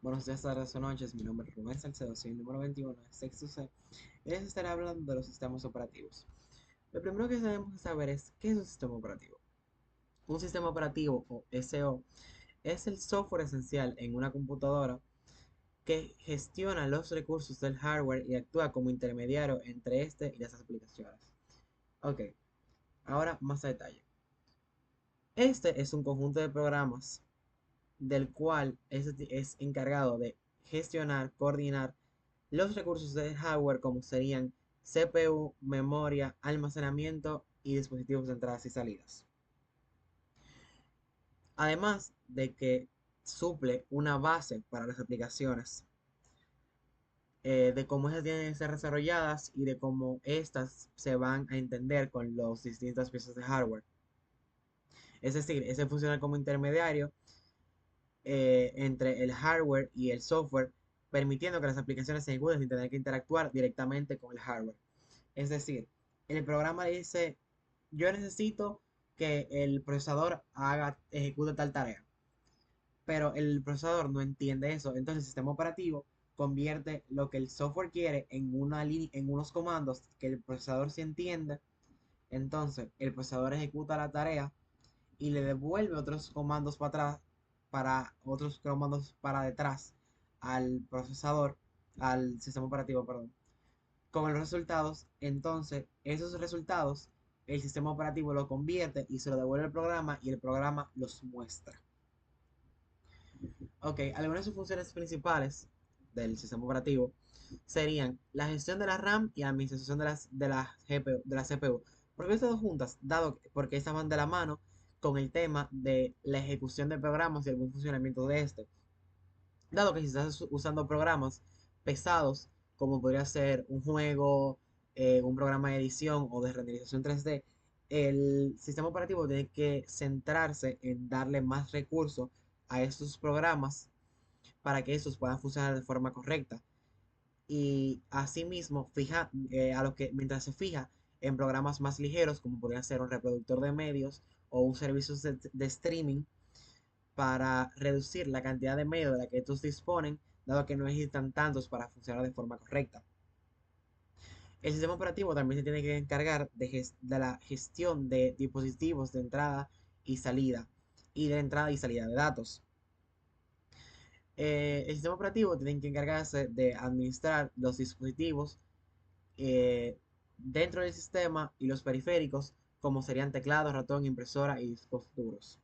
Buenos días, tardes o noches. Mi nombre es Rubén Salcedo, soy el número 21 de Sexto C. Y les estaré hablando de los sistemas operativos. Lo primero que tenemos que saber es qué es un sistema operativo. Un sistema operativo o SO es el software esencial en una computadora que gestiona los recursos del hardware y actúa como intermediario entre este y las aplicaciones. Ok, ahora más a detalle. Este es un conjunto de programas del cual es encargado de gestionar, coordinar los recursos del hardware como serían CPU, memoria, almacenamiento y dispositivos de entradas y salidas. Además de que suple una base para las aplicaciones, de cómo estas tienen que ser desarrolladas y de cómo estas se van a entender con las distintas piezas de hardware. Es decir, ese funciona como intermediario entre el hardware y el software, permitiendo que las aplicaciones se ejecuten sin tener que interactuar directamente con el hardware. Es decir, el programa dice, yo necesito que el procesador ejecute tal tarea, pero el procesador no entiende eso. Entonces el sistema operativo convierte lo que el software quiere en en unos comandos que el procesador sí entiende. Entonces el procesador ejecuta la tarea y le devuelve otros comandos para atrás, para otros comandos para detrás al procesador, al sistema operativo, perdón, con los resultados. Entonces esos resultados el sistema operativo lo convierte y se lo devuelve al programa y el programa los muestra. Ok, algunas de sus funciones principales del sistema operativo serían la gestión de la RAM y la administración de la CPU. ¿Por qué estas dos juntas? Porque estas van de la mano con el tema de la ejecución de programas y el buen funcionamiento de este. Dado que si estás usando programas pesados, como podría ser un juego, un programa de edición o de renderización 3D, el sistema operativo tiene que centrarse en darle más recursos a estos programas para que estos puedan funcionar de forma correcta. Y asimismo, mientras se fija en programas más ligeros, como podría ser un reproductor de medios o un servicio de streaming, para reducir la cantidad de medios de la que estos disponen, dado que no necesitan tantos para funcionar de forma correcta. El sistema operativo también se tiene que encargar de la gestión de dispositivos de entrada y salida, y de entrada y salida de datos. El sistema operativo tiene que encargarse de administrar los dispositivos eh, dentro del sistema y los periféricos, como serían teclado, ratón, impresora y discos duros.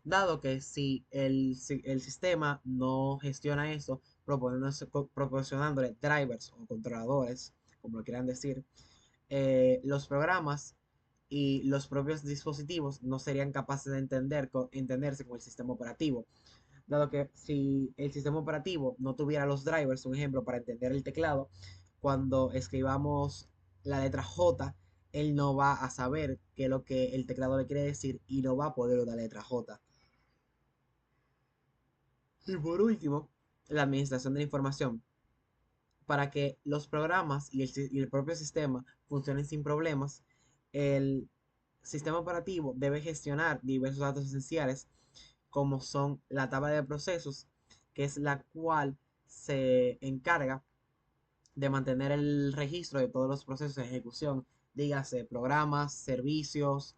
Dado que si el sistema no gestiona eso, proporcionándole drivers o controladores, como lo quieran decir, los programas y los propios dispositivos no serían capaces de entenderse con el sistema operativo. Dado que si el sistema operativo no tuviera los drivers, un ejemplo, para entender el teclado, cuando escribamos la letra J, él no va a saber qué es lo que el teclado le quiere decir y no va a poder usar la letra J. Y por último, la administración de la información. Para que los programas y el propio sistema funcionen sin problemas, el sistema operativo debe gestionar diversos datos esenciales, como son la tabla de procesos, que es la cual se encarga de mantener el registro de todos los procesos de ejecución, dígase programas, servicios,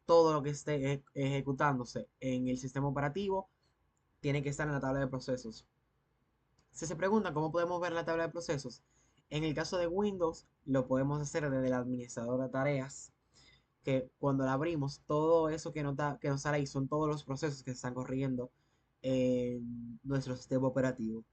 todo lo que esté ejecutándose en el sistema operativo tiene que estar en la tabla de procesos. Si se preguntan cómo podemos ver la tabla de procesos, en el caso de Windows lo podemos hacer desde el administrador de tareas, que cuando la abrimos, todo eso que nos sale ahí son todos los procesos que se están corriendo en nuestro sistema operativo.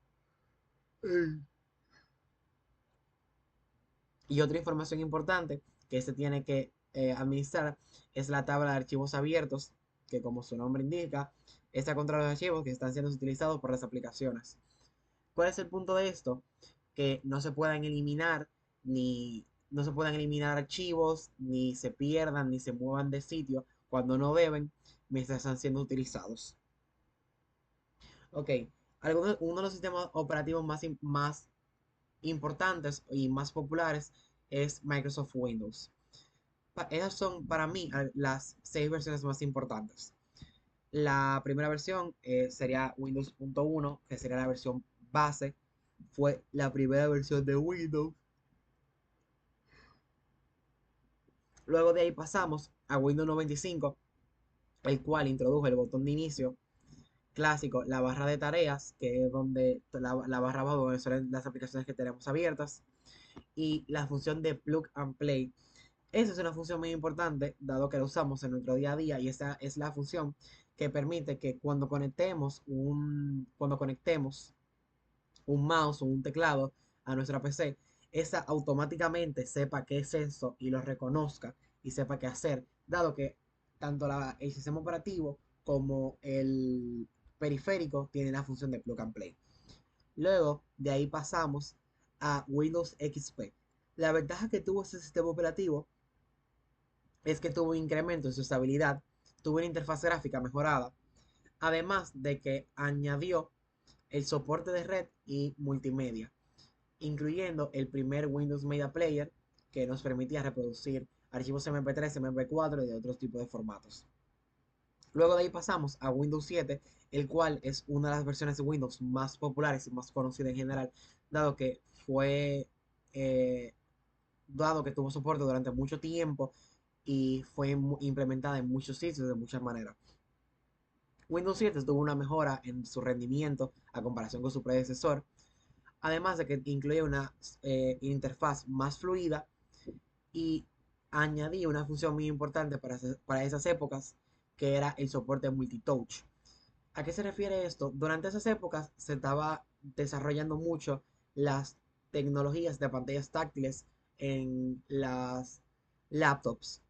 Y otra información importante que se tiene que administrar es la tabla de archivos abiertos, que como su nombre indica, está contra los archivos que están siendo utilizados por las aplicaciones. ¿Cuál es el punto de esto? Que no se puedan eliminar ni no se puedan eliminar archivos, ni se pierdan, ni se muevan de sitio cuando no deben, mientras están siendo utilizados. Ok, uno de los sistemas operativos más importantes y más populares es Microsoft Windows. Esas son para mí las 6 versiones más importantes. La primera versión sería Windows.1, que sería la versión base. Fue la primera versión de Windows. Luego de ahí pasamos a Windows 95, el cual introdujo el botón de inicio clásico, la barra de tareas, que es donde la barra abajo donde son las aplicaciones que tenemos abiertas, y la función de plug and play. Esa es una función muy importante, dado que la usamos en nuestro día a día, y esa es la función que permite que cuando conectemos un mouse o un teclado a nuestra PC, esa automáticamente sepa qué es eso y lo reconozca y sepa qué hacer, dado que tanto el sistema operativo como el periférico tienen la función de plug and play. Luego de ahí pasamos a Windows XP. La ventaja que tuvo este sistema operativo es que tuvo un incremento en su estabilidad, tuvo una interfaz gráfica mejorada, además de que añadió el soporte de red y multimedia, incluyendo el primer Windows Media Player que nos permitía reproducir archivos MP3, MP4 y de otros tipos de formatos. Luego de ahí pasamos a Windows 7, el cual es una de las versiones de Windows más populares y más conocidas en general, dado que fue eh, dado que tuvo soporte durante mucho tiempo y fue implementada en muchos sitios de muchas maneras. Windows 7 tuvo una mejora en su rendimiento a comparación con su predecesor, además de que incluye una interfaz más fluida y añadí una función muy importante para esas épocas, que era el soporte multitouch. ¿A qué se refiere esto? Durante esas épocas se estaba desarrollando mucho las tecnologías de pantallas táctiles en las laptops.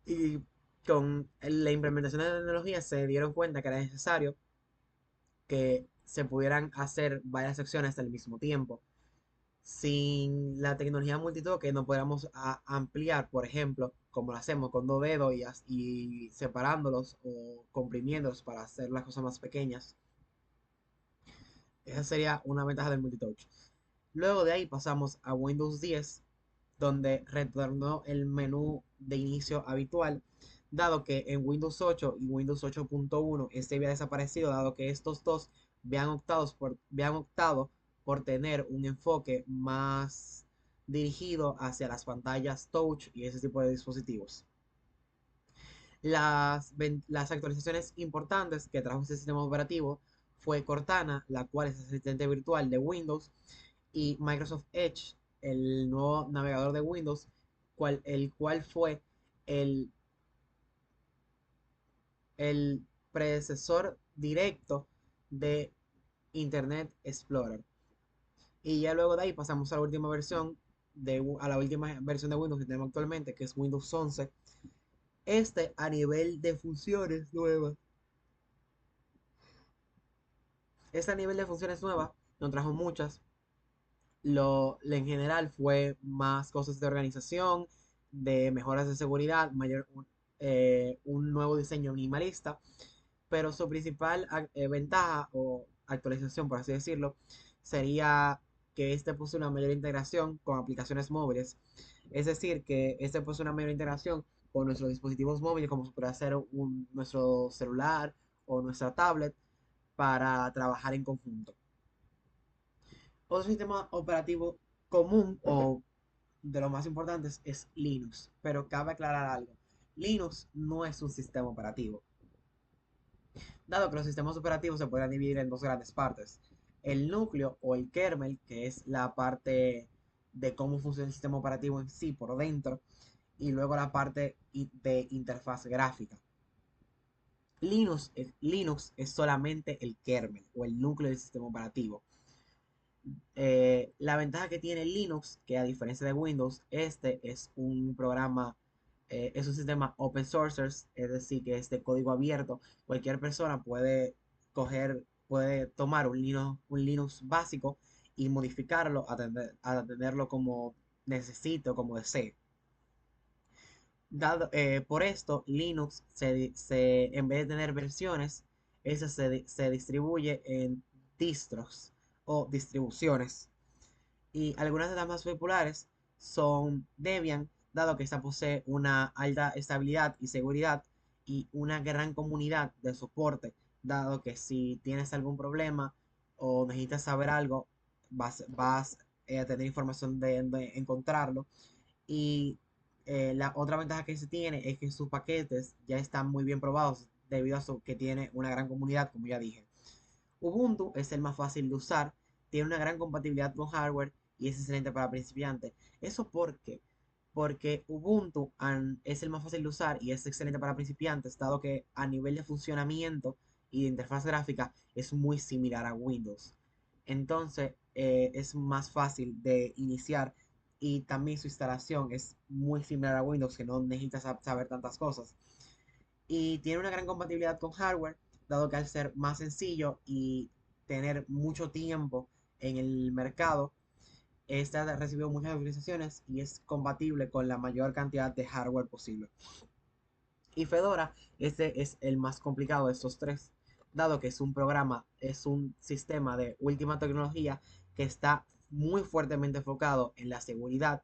Y con la implementación de la tecnología se dieron cuenta que era necesario que se pudieran hacer varias secciones al mismo tiempo. Sin la tecnología multitoque no podríamos ampliar, por ejemplo, como lo hacemos con dos dedos y separándolos o comprimiéndolos para hacer las cosas más pequeñas. Esa sería una ventaja del multitouch. Luego de ahí pasamos a Windows 10, donde retornó el menú de inicio habitual, dado que en Windows 8 y Windows 8.1 este había desaparecido, dado que estos dos habían optado por tener un enfoque más dirigido hacia las pantallas touch y ese tipo de dispositivos. Las actualizaciones importantes que trajo este sistema operativo fue Cortana, la cual es asistente virtual de Windows, y Microsoft Edge, el nuevo navegador de Windows, el cual fue el, el predecesor directo de Internet Explorer. Y ya luego de ahí pasamos a la última versión a la última versión de Windows que tenemos actualmente, que es Windows 11. A nivel de funciones nuevas. A nivel de funciones nuevas nos trajo muchas. En general fue más cosas de organización, de mejoras de seguridad, un nuevo diseño minimalista, pero su principal ventaja o actualización, por así decirlo, sería que este puso una mayor integración con aplicaciones móviles. Es decir, que este puso una mayor integración con nuestros dispositivos móviles, como puede ser nuestro celular o nuestra tablet, para trabajar en conjunto. Otro sistema operativo común o de los más importantes es Linux, pero cabe aclarar algo. Linux no es un sistema operativo, dado que los sistemas operativos se pueden dividir en dos grandes partes. El núcleo o el kernel, que es la parte de cómo funciona el sistema operativo en sí por dentro, y luego la parte de interfaz gráfica. Linux es solamente el kernel o el núcleo del sistema operativo. La ventaja que tiene Linux, que a diferencia de Windows, este es un programa, es un sistema open source, es decir, que es de código abierto. Cualquier persona puede tomar un Linux básico y modificarlo a tenerlo como necesite o como desee. Por esto, Linux, en vez de tener versiones, esa se distribuye en distros o distribuciones. Y algunas de las más populares son Debian, dado que esta posee una alta estabilidad y seguridad y una gran comunidad de soporte, dado que si tienes algún problema o necesitas saber algo, vas a tener información de encontrarlo. Y la otra ventaja que se tiene es que sus paquetes ya están muy bien probados debido a que tiene una gran comunidad, como ya dije. Ubuntu es el más fácil de usar, tiene una gran compatibilidad con hardware y es excelente para principiantes. ¿Eso por qué? Porque Ubuntu es el más fácil de usar y es excelente para principiantes, dado que a nivel de funcionamiento y de interfaz gráfica es muy similar a Windows. Entonces es más fácil de iniciar y también su instalación es muy similar a Windows, que no necesitas saber tantas cosas. Y tiene una gran compatibilidad con hardware, dado que al ser más sencillo y tener mucho tiempo en el mercado, esta ha recibido muchas actualizaciones y es compatible con la mayor cantidad de hardware posible. Y Fedora, este es el más complicado de estos tres, dado que es un programa, es un sistema de última tecnología que está muy fuertemente enfocado en la seguridad,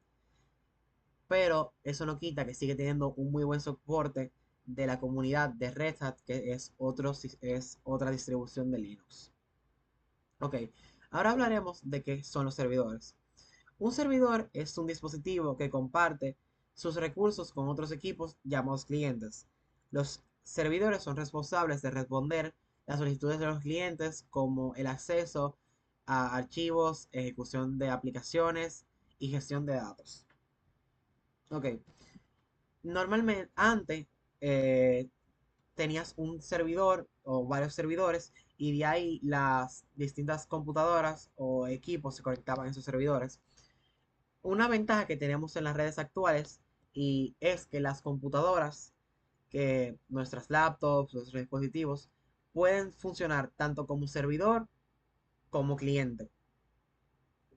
pero eso no quita que sigue teniendo un muy buen soporte de la comunidad de Red Hat, que es otra distribución de Linux. Ok, ahora hablaremos de qué son los servidores. Un servidor es un dispositivo que comparte sus recursos con otros equipos llamados clientes. Los servidores son responsables de responder las solicitudes de los clientes, como el acceso a archivos, ejecución de aplicaciones y gestión de datos. Ok, normalmente antes eh, tenías un servidor o varios servidores y de ahí las distintas computadoras o equipos se conectaban en esos servidores. Una ventaja que tenemos en las redes actuales y es que las computadoras, que nuestras laptops, nuestros dispositivos, pueden funcionar tanto como servidor como cliente.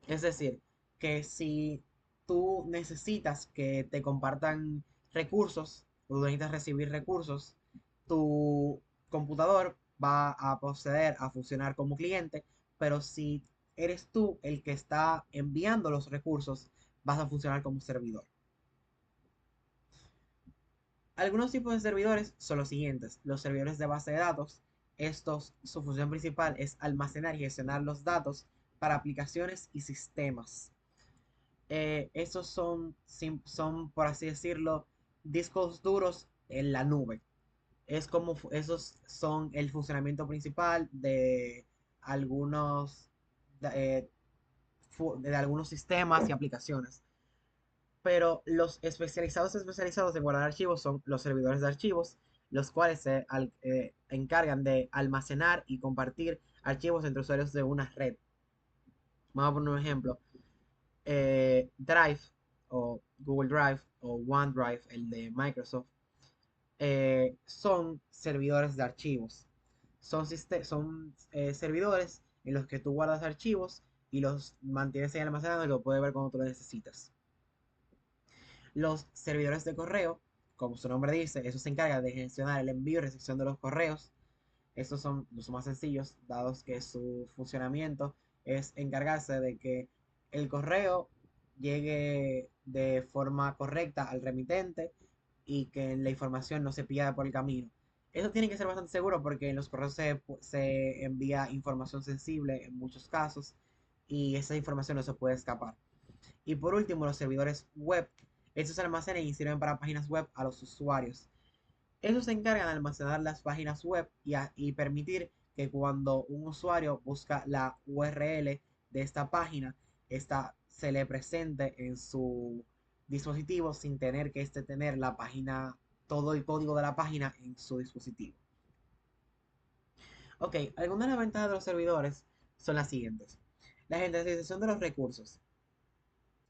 Es decir, que si tú necesitas que te compartan recursos o tú necesitas recibir recursos, tu computador va a proceder a funcionar como cliente, pero si eres tú el que está enviando los recursos, vas a funcionar como servidor. Algunos tipos de servidores son los siguientes: los servidores de base de datos. Estos, su función principal es almacenar y gestionar los datos para aplicaciones y sistemas. Estos son, por así decirlo, discos duros en la nube. Esos son el funcionamiento principal de algunos, de, de algunos sistemas y aplicaciones. Pero los especializados en guardar archivos son los servidores de archivos, los cuales se encargan de almacenar y compartir archivos entre usuarios de una red. Vamos a poner un ejemplo. Drive o Google Drive o OneDrive, el de Microsoft, son servidores de archivos. Son servidores en los que tú guardas archivos y los mantienes ahí almacenados y lo puedes ver cuando tú lo necesitas. Los servidores de correo, como su nombre dice, eso se encarga de gestionar el envío y recepción de los correos. Estos son los más sencillos, dados que su funcionamiento es encargarse de que el correo llegue de forma correcta al remitente y que la información no se pierda por el camino. Eso tiene que ser bastante seguro porque en los correos se envía información sensible en muchos casos y esa información no se puede escapar. Y por último, los servidores web. Estos se almacenan y sirven para páginas web a los usuarios. Estos se encargan de almacenar las páginas web y permitir que cuando un usuario busca la URL de esta página, esta se le presente en su dispositivo sin tener que tener la página, todo el código de la página en su dispositivo. Ok, algunas de las ventajas de los servidores son las siguientes: la centralización de los recursos.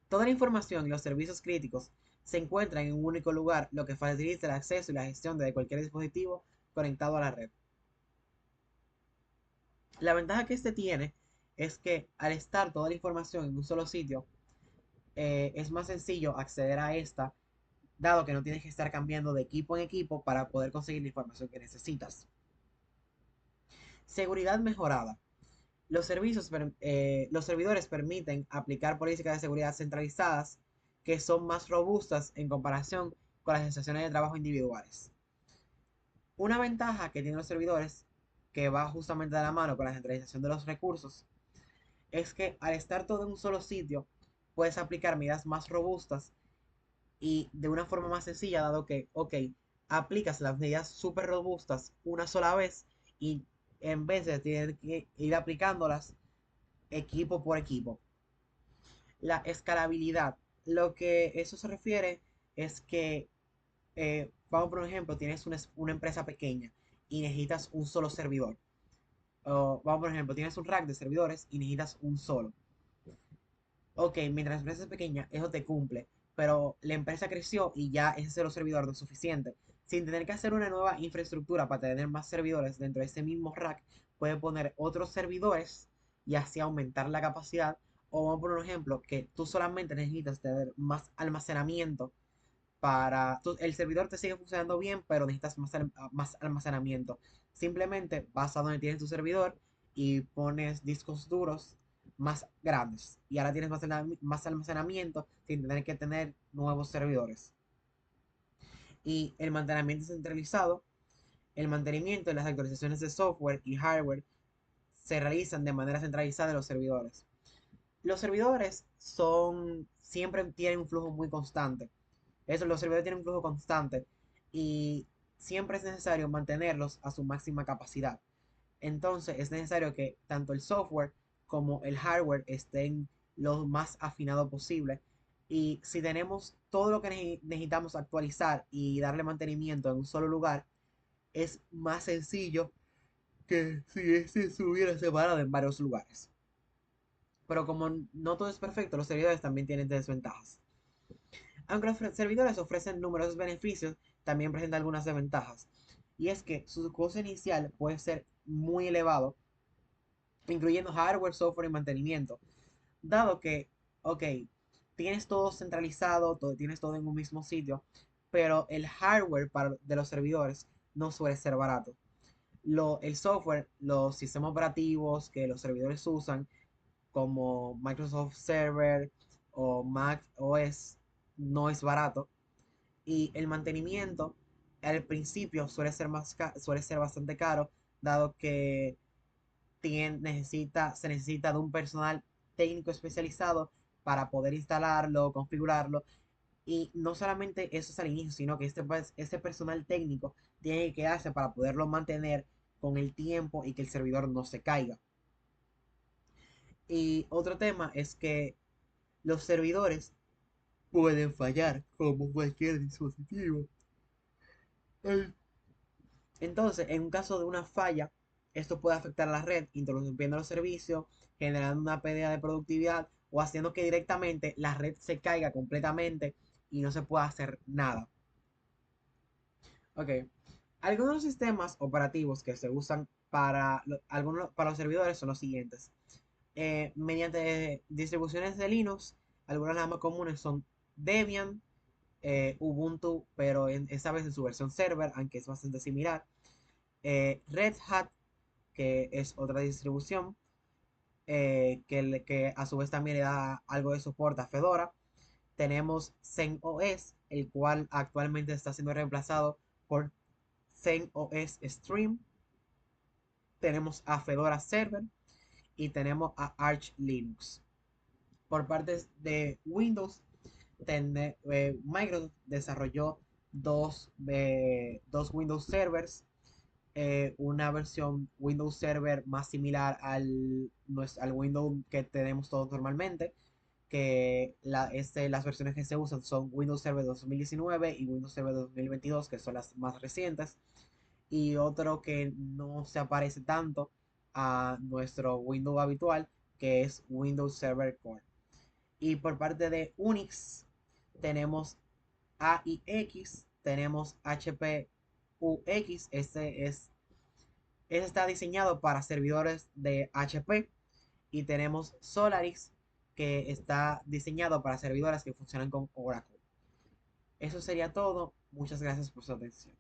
Toda la información y los servicios críticos se encuentran en un único lugar, lo que facilita el acceso y la gestión de cualquier dispositivo conectado a la red. La ventaja que este tiene es que al estar toda la información en un solo sitio, es más sencillo acceder a esta, dado que no tienes que estar cambiando de equipo en equipo para poder conseguir la información que necesitas. Seguridad mejorada. Los servidores permiten aplicar políticas de seguridad centralizadas que son más robustas en comparación con las estaciones de trabajo individuales. Una ventaja que tienen los servidores, que va justamente de la mano con la centralización de los recursos, es que al estar todo en un solo sitio, puedes aplicar medidas más robustas y de una forma más sencilla, dado que, ok, aplicas las medidas súper robustas una sola vez y en vez de tener que ir aplicándolas equipo por equipo. La escalabilidad, lo que eso se refiere es que, vamos por ejemplo, tienes una empresa pequeña y necesitas un solo servidor. O, vamos por ejemplo, tienes un rack de servidores y necesitas un solo. Ok, mientras la empresa es pequeña, eso te cumple, pero la empresa creció y ya ese solo servidor no es suficiente. Sin tener que hacer una nueva infraestructura para tener más servidores dentro de ese mismo rack, puede poner otros servidores y así aumentar la capacidad. O vamos por un ejemplo, que tú solamente necesitas tener más almacenamiento para... el servidor te sigue funcionando bien, pero necesitas más almacenamiento. Simplemente vas a donde tienes tu servidor y pones discos duros más grandes. Y ahora tienes más almacenamiento sin tener que tener nuevos servidores. Y el mantenimiento centralizado, el mantenimiento y las actualizaciones de software y hardware se realizan de manera centralizada en los servidores. Los servidores siempre tienen un flujo muy constante. Los servidores tienen un flujo constante y siempre es necesario mantenerlos a su máxima capacidad. Entonces es necesario que tanto el software como el hardware estén lo más afinado posible. Y si tenemos todo lo que necesitamos actualizar y darle mantenimiento en un solo lugar, es más sencillo que si este estuviera separado en varios lugares. Pero como no todo es perfecto, los servidores también tienen desventajas. Aunque los servidores ofrecen numerosos beneficios, también presenta algunas desventajas. Y es que su costo inicial puede ser muy elevado, incluyendo hardware, software y mantenimiento. Dado que, ok, tienes todo centralizado, tienes todo en un mismo sitio, pero el hardware de los servidores no suele ser barato. El software, los sistemas operativos que los servidores usan, como Microsoft Server o Mac OS, no es barato. Y el mantenimiento al principio suele ser bastante caro, dado que se necesita de un personal técnico especializado para poder instalarlo, configurarlo. Y no solamente eso es al inicio, sino que este personal técnico tiene que quedarse para poderlo mantener con el tiempo y que el servidor no se caiga. Y otro tema es que los servidores pueden fallar como cualquier dispositivo. Entonces, en un caso de una falla, esto puede afectar a la red, interrumpiendo los servicios, generando una pérdida de productividad o haciendo que directamente la red se caiga completamente y no se pueda hacer nada. Ok. Algunos sistemas operativos que se usan para los servidores son los siguientes. Mediante distribuciones de Linux, algunas de las más comunes son Debian, Ubuntu, pero esta vez en su versión server, aunque es bastante similar. Red Hat, que es otra distribución, que a su vez también le da algo de soporte a Fedora. Tenemos ZenOS, el cual actualmente está siendo reemplazado por ZenOS Stream. Tenemos a Fedora Server y tenemos a Arch Linux. Por parte de Windows, Microsoft desarrolló dos Windows servers, una versión Windows Server más similar al Windows que tenemos todos normalmente, que las versiones que se usan son Windows Server 2019 y Windows Server 2022, que son las más recientes, y otro que no se aparece tanto a nuestro Windows habitual, que es Windows Server Core. Y por parte de Unix tenemos AIX, tenemos HPUX, este está diseñado para servidores de HP, y tenemos Solaris, que está diseñado para servidores que funcionan con Oracle. Eso sería todo. Muchas gracias por su atención.